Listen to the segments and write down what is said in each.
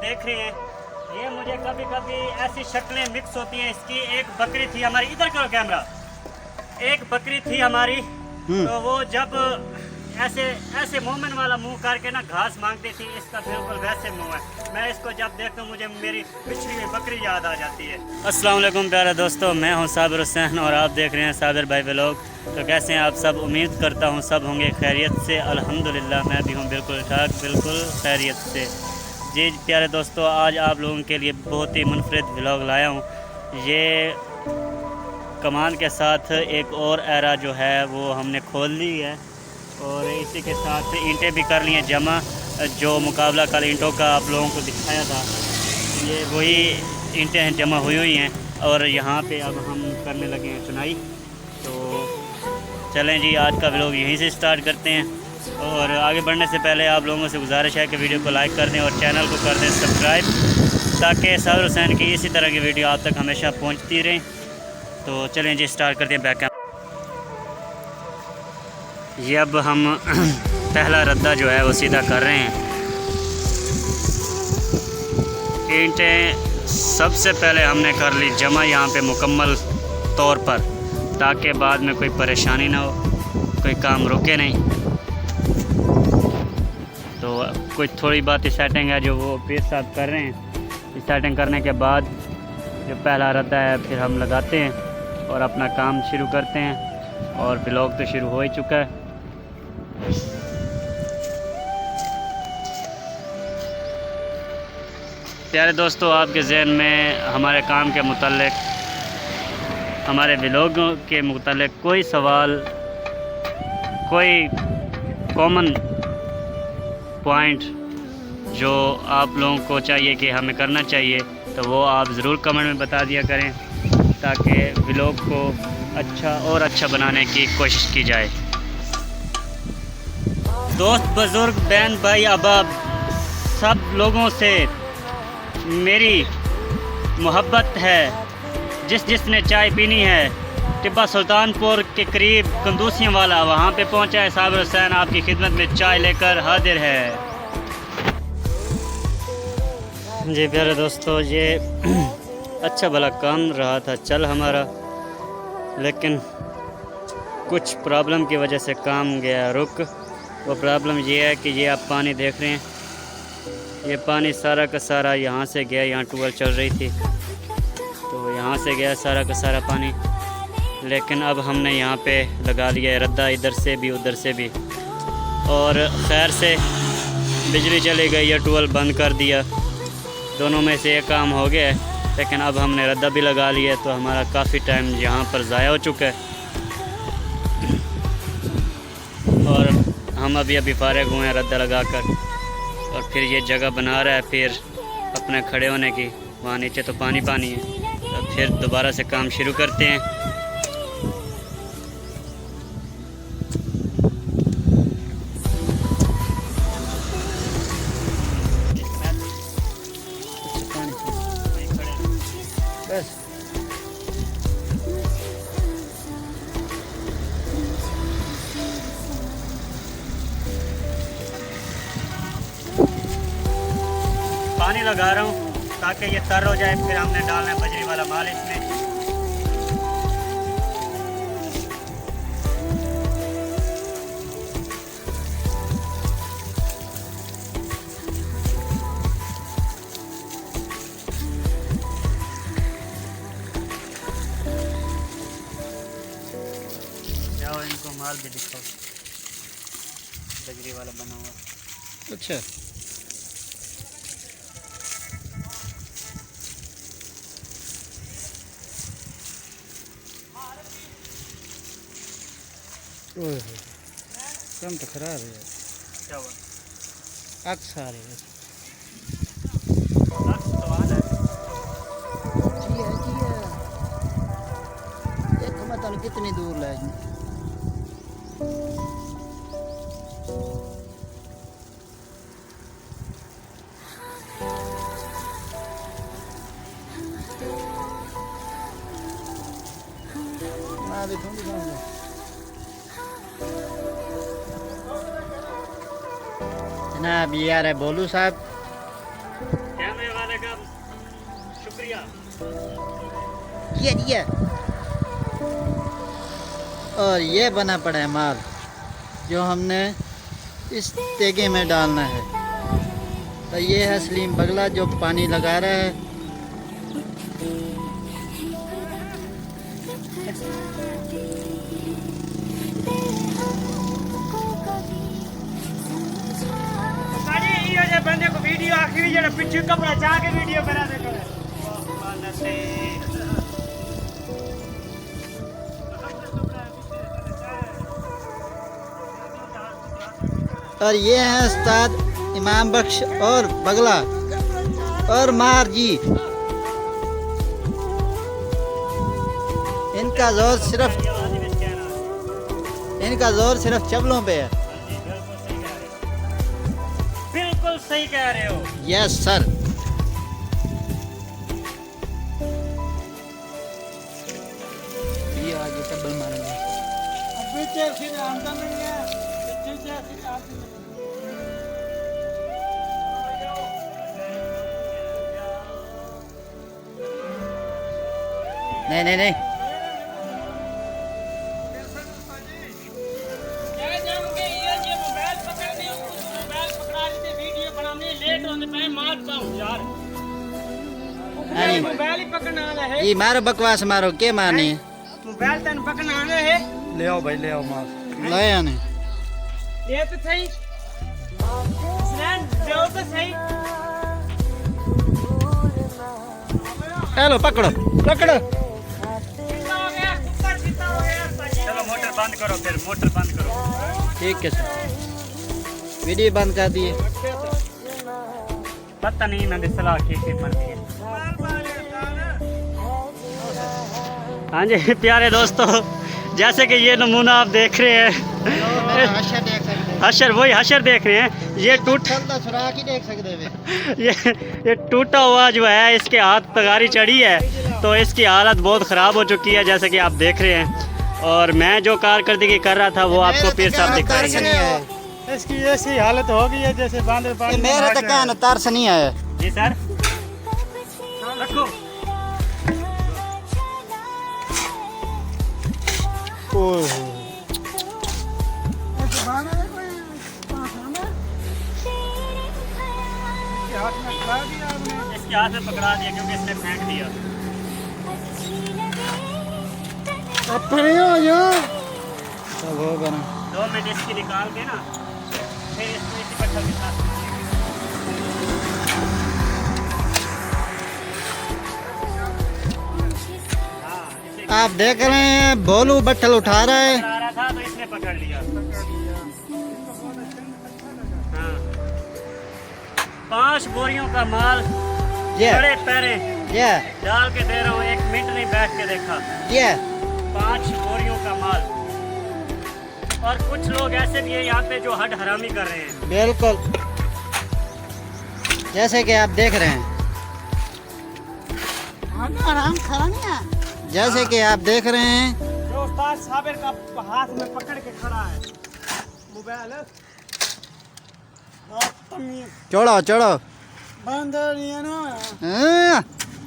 देख रहे हैं, ये मुझे कभी कभी ऐसी शक्लें मिक्स होती हैं इसकी। एक बकरी थी हमारी, इधर करो कैमरा, एक बकरी थी हमारी, तो वो जब ऐसे ऐसे मोमेंट वाला मुंह करके ना घास मांगती थी, इसका बिल्कुल वैसे मुंह है। मैं इसको जब देखता हूँ मुझे मेरी पिछली हुई बकरी याद आ जाती है। अस्सलाम वालेकुम प्यारे दोस्तों, मैं हूँ साबिर हुसैन और आप देख रहे हैं साबिर भाई व्लॉग। तो कैसे हैं आप सब? उम्मीद करता हूँ सब होंगे खैरियत से। अल्हम्दुलिल्लाह मैं भी हूँ बिल्कुल ठाक, बिल्कुल खैरियत से। जी प्यारे दोस्तों, आज आप लोगों के लिए बहुत ही मुनफरिद व्लॉग लाया हूँ। ये कमान के साथ एक और एरा जो है वो हमने खोल ली है और इसी के साथ ईंटें भी कर ली हैं जमा। जो मुकाबला कल ईंटों का आप लोगों को दिखाया था, ये वही ईंटें हैं, जमा हुई हैं। और यहाँ पे अब हम करने लगे हैं चुनाई। तो चलें जी, आज का व्लॉग यहीं से स्टार्ट करते हैं। और आगे बढ़ने से पहले आप लोगों से गुजारिश है कि वीडियो को लाइक कर दें और चैनल को कर दें सब्सक्राइब, ताकि साबिर हुसैन की इसी तरह की वीडियो आप तक हमेशा पहुँचती रहें। तो चलें जी, स्टार्ट करते हैं बैक कैम। ये अब हम पहला रद्दा जो है वो सीधा कर रहे हैं। ईंटें सबसे पहले हमने कर ली जमा यहाँ पे मुकम्मल तौर पर, ताकि बाद में कोई परेशानी ना हो, कोई काम रुके नहीं। तो कुछ थोड़ी बहुत सेटिंग है जो वो पीर साहब कर रहे हैं। सेटिंग करने के बाद जो पहला रद्दा है फिर हम लगाते हैं और अपना काम शुरू करते हैं। और ब्लॉग तो शुरू हो ही चुका है। प्यारे दोस्तों, आपके जहन में हमारे काम के मुताल्लिक, हमारे व्लॉगों के मुताल्लिक कोई सवाल, कोई कॉमन पॉइंट जो आप लोगों को चाहिए कि हमें करना चाहिए, तो वो आप ज़रूर कमेंट में बता दिया करें, ताकि व्लॉग को अच्छा और अच्छा बनाने की कोशिश की जाए। दोस्त, बुज़ुर्ग, बहन, भाई, अहबाब, सब लोगों से मेरी मोहब्बत है। जिसने चाय पीनी है, टिब्बा सुल्तानपुर के करीब कंदूसियों वाला, वहाँ पे पहुँचा है साबिर हुसैन आपकी खिदमत में चाय लेकर हाजिर है। जी प्यारे दोस्तों, ये अच्छा भला काम रहा था चल हमारा, लेकिन कुछ प्रॉब्लम की वजह से काम गया रुक। वो प्रॉब्लम ये है कि ये आप पानी देख रहे हैं, ये पानी सारा का सारा यहाँ से गया, यहाँ ट्यूबवेल चल रही थी तो यहाँ से गया सारा का सारा पानी। लेकिन अब हमने यहाँ पे लगा लिया है रद्दा, इधर से भी उधर से भी, और खैर से बिजली चली गई है, ट्यूबवेल बंद कर दिया। दोनों में से एक काम हो गया है, लेकिन अब हमने रद्दा भी लगा लिया है, तो हमारा काफ़ी टाइम यहाँ पर ज़ाया हो चुका है। और हम अभी फारिग हुए हैं रद्दा लगाकर, और फिर ये जगह बना रहा है फिर अपने खड़े होने की। वहाँ नीचे तो पानी है, तो फिर दोबारा से काम शुरू करते हैं। बस पानी लगा रहा हूँ ताकि ये तर हो जाए, फिर हमने डालना है बजरी वाला माल इसमें। जाओ इनको माल भी दिखाओ, बजरी वाला बना हुआ। अच्छा, काम तो खराब है। क्या हुआ? अक्स आ रही है। अक्स तो आ रहा है। जी है। देखो मतलब कितनी दूर है। मैं भी थोड़ी जाऊंगा। जनाब ये आ रहा है बोलू साहब। क्या ये और ये बना पड़ा है माल जो हमने इस तेगे में डालना है। तो ये है सलीम बगला जो पानी लगा रहा है। बंदे को वीडियो आखिरी जरा पिछू कपड़ा चाह के वीडियो बना दे और ये हैं उस्ताद इमाम बख्श और बगला और मार जी। इनका जोर सिर्फ चबलों पे है। बिल्कुल सही कह रहे हो। Yes sir. ये आगे टबल मारेंगे। नहीं जी मारो बकवास मारो के मारनी मोबाइल तन पकड़ना आना है। ले आओ भाई ले आओ माल ले आने ये तो सही जो तो सही। हेलो पकड़ो चलो मोटर बंद करो, फिर मोटर बंद करो। ठीक है सर वीडियो बंद कर दिए। पता नहीं मैंने सलाह की मरती है। हाँ जी प्यारे दोस्तों, जैसे कि ये नमूना आप देख रहे हैं, हशर वही हशर देख रहे हैं। ये सुराख ही देख सकते ये टूटा हुआ जो है, इसके हाथ तगारी चढ़ी है तो इसकी हालत बहुत ख़राब हो चुकी है जैसे कि आप देख रहे हैं। और मैं जो कारकर्दगी कर रहा था वो आपको पीर साहब दिखाएंगे। इसकी ऐसी हालत हो गई है जैसे बांधे पानी मेरा तो कहना तरस नहीं आया। जी सर रखो। इसके हाथ में पकड़ा दिया क्योंकि इसने फेंक दिया। सब होगा ना। 2 मिनट इसकी निकाल के ना फिर इसको इसी पत्थर के साथ आप देख रहे हैं भोलू बट्टल उठा रहा है। आ रहा था तो इसने पकड़ लिया। हाँ 5 बोरियों का माल बड़े पैरे डाल के दे रहा हूँ। 1 मिनट नहीं बैठ के देखा। 5 बोरियों का माल। और कुछ लोग ऐसे भी हैं यहाँ पे जो हड हरामी कर रहे हैं। बिल्कुल जैसे कि आप देख रहे हैं, आराम खड़ा नहीं है। जैसे कि आप देख रहे हैं जो उस्ताद साबिर का हाथ में पकड़ के खड़ा है मोबाइल चढ़ो चढ़ो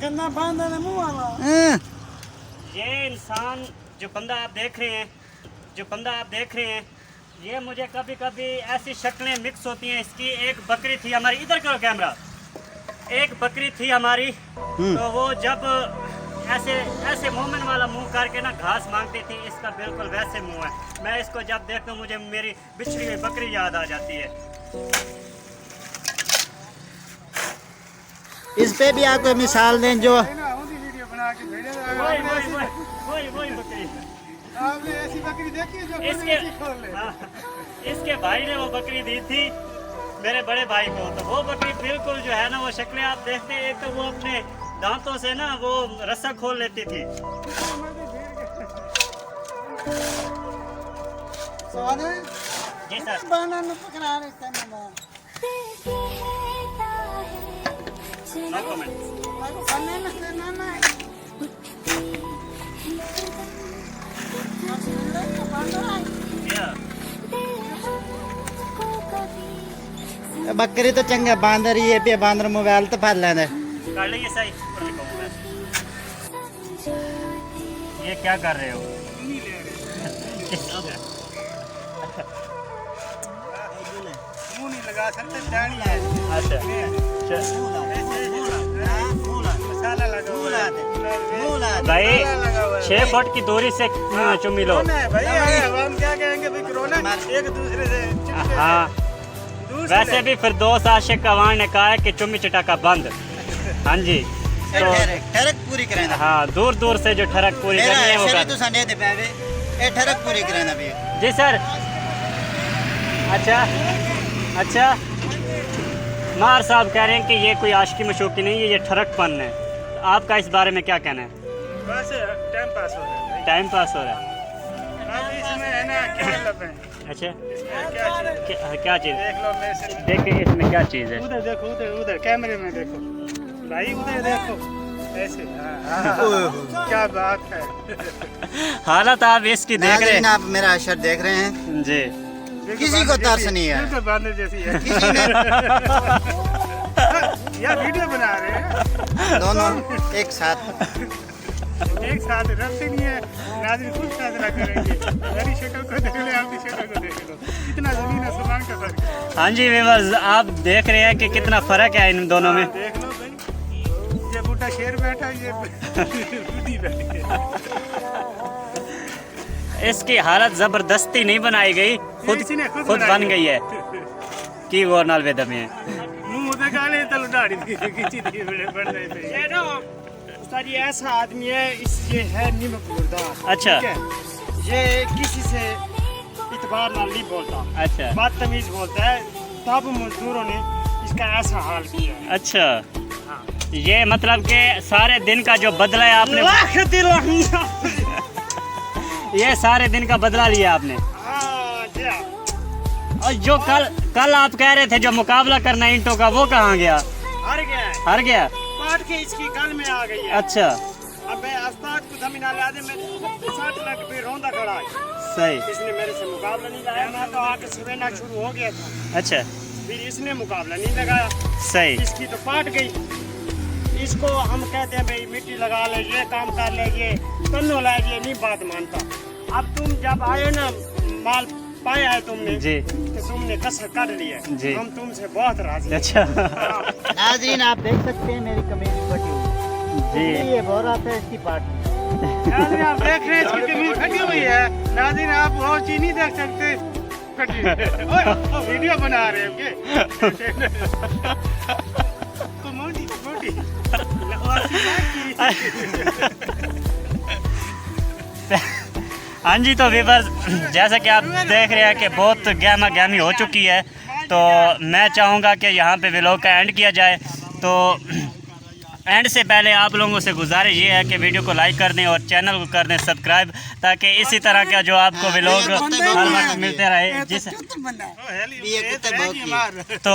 कितना बांधा है मुंह वाला। ये इंसान जो बंदा आप देख रहे हैं ये मुझे कभी कभी ऐसी शक्लें मिक्स होती हैं इसकी। एक बकरी थी हमारी, इधर करो कैमरा। एक बकरी थी हमारी तो वो जब ऐसे मोमेंट वाला मुंह करके ना घास मांगती थी, इसका बिल्कुल वैसे मुंह है। मैं इसको जब देखता हूँ मुझे मेरी बिछड़ी हुई बकरी याद आ जाती है। इस पे भी आपको मिसाल दें जो वीडियो बना के वही बकरी। आपने ऐसी बकरी देखी है जो इसके भाई ने वो बकरी दी थी मेरे बड़े भाई को। तो वो बकरी बिल्कुल जो है ना, वो शक्लें आप देखते हैं, एक तो वो अपने दांतों से ना वो रस्सा खोल लेती थी। जी सर नो कमेंट। बकरी तो चंगा बांदर ही है पे बांदर मोबाइल तो फड़ लेना कर लीजिए सही। ये क्या कर रहे हो? नहीं ले रहे मुंह नहीं लगा सकते दाढ़ी है अच्छा मसाला लगा हुआ है भाई 6 फुट की दूरी से चुम्मी लो। कोरोना है भाई हम क्या कहेंगे भाई कोरोना एक दूसरे से चिपके हाँ दूर से वैसे भी फिर दोस्त आशिक कवान ने कहा है कि चुम्मी चटाका बंद। हाँ जी तो ठरक पूरी करें हाँ दूर दूर से जो ठरक पूरी करनी है वो कर। तो संडे दे पावे ए ठरक पूरी करें अभी जी सर। अच्छा अच्छा मार साहब कह रहे हैं कि ये कोई आशिकी मशूकी नहीं है, ये ठरकपन है। आपका इस बारे में क्या कहना है? बस टाइम पास हो रहा है टाइम पास हो रहा है। अब इसमें है ना क्या लब है अच्छा इसमें क्या चीज़ क्या चीज़? देख लो मेरे से देखिए इसमें क्या चीज़ है। उधर देखो उधर कैमरे में देखो भाई उधर देखो ऐसे हाँ, क्या बात है हालत आप इसकी देख रहे नाज़रीन हैं आप मेरा अशर देख रहे हैं जी। बिल्कुल किसी को बांदर तरस जैसी नहीं है। बिल्कुल बांदर जैसी है किसी ने यार वीडियो बना रहे हैं दोनों एक साथ एक साथ रखते नहीं है नाज़रीन खुद फैसला करेंगे मेरी शक्ल को देख लो आपकी शक्ल को देख लो कितना ज़मीन आसमान का फर्क है हाँ जी व्यूअर्स आप देख रहे हैं कि कितना फ़र्क है इन दोनों में। हाँ, देख लो भाई ये बूढ़ा शेर बैठा ये बूढ़ी बैठी है इसकी हालत ज़बरदस्ती नहीं बनाई गई, खुद इसी ने खुद बनाई बन गई है की गौर नाल वेद में। मुंह उधर गाले तल दाढ़ी खींची थी बढ़ रहे थे ये ना उस्ताद ये ऐसा आदमी है ये है निमक मुर्दा अच्छा। ठीक है ये किसी से इतबार नाल नहीं बोलता अच्छा बदतमीज बोलता है तब मजदूरों ने इसका ऐसा हाल किया है अच्छा हाँ। ये मतलब कि सारे दिन का जो बदला है आपने, लाख दिल ये सारे दिन का बदला लिया आपने। हाँ, क्या? और जो कल आप कह रहे थे जो मुकाबला करना ईंटों का वो कहाँ गया? हार गया है हार गया। पाट के इसकी गल में आ गई है अच्छा अब मैं उस्ताद को जमीन आले में 60 लाख पे रोंदा खड़ा है सही। इसने मेरे से मुकाबला नहीं लगाया मैं तो आके सवेना शुरू हो गया था अच्छा फिर इसने मुकाबला नहीं लगाया सही। इसकी तो पाट गई इसको हम कहते हैं भाई मिट्टी लगा ले ये काम कर ले ये तन्नो ला ये नहीं बात मानता अब तुम जब आए ना माल पाया है तुमने जी तो तुमने कसर कर लिया जी। हम तुमसे बहुत राजी हैं। अच्छा हाँ, नाज़रीन आप देख सकते हैं मेरी कमीज फटी हुई जी ये बोरा था इसकी पार्टी नाज़रीन आप देख रहे हैं इसकी कमीज फटी हुई है नाज़रीन आप और चीज नहीं देख सकते फटी ओए वीडियो बना रहे हो क्या मोटी हाँ जी तो व्यूअर्स जैसा कि आप देख रहे हैं कि बहुत गहमा गहमी हो चुकी है तो मैं चाहूँगा कि यहाँ पे व्लॉग का एंड किया जाए। तो एंड से पहले आप लोगों से गुजारिश ये है कि वीडियो को लाइक कर दें और चैनल को कर दें सब्सक्राइब ताकि इसी तरह का जो आपको व्लॉग हर वक्त मिलते रहे। जिस ये कुत्ते बहुत की तो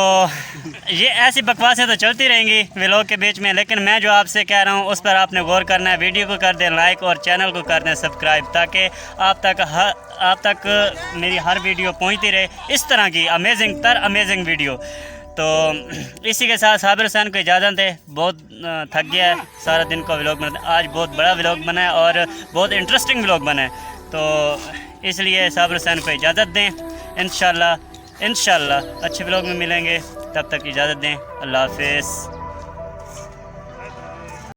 ये ऐसी बकवासें तो चलती रहेंगी व्लॉग के बीच में, लेकिन मैं जो आपसे कह रहा हूँ उस पर आपने गौर करना है। वीडियो को कर दें लाइक और चैनल को कर दें सब्सक्राइब ताकि आप तक मेरी हर वीडियो पहुँचती रहे इस तरह की अमेजिंग वीडियो। तो इसी के साथ साबिर हुसैन को इजाज़त है, बहुत थक गया है सारा दिन का व्लॉग बना। आज बहुत बड़ा व्लॉग बना है और बहुत इंटरेस्टिंग व्लॉग बना है तो इसलिए साबिर हुसैन को इजाज़त दें। इंशाल्लाह अच्छे व्लॉग में मिलेंगे, तब तक इजाज़त दें। अल्लाह हाफिज़।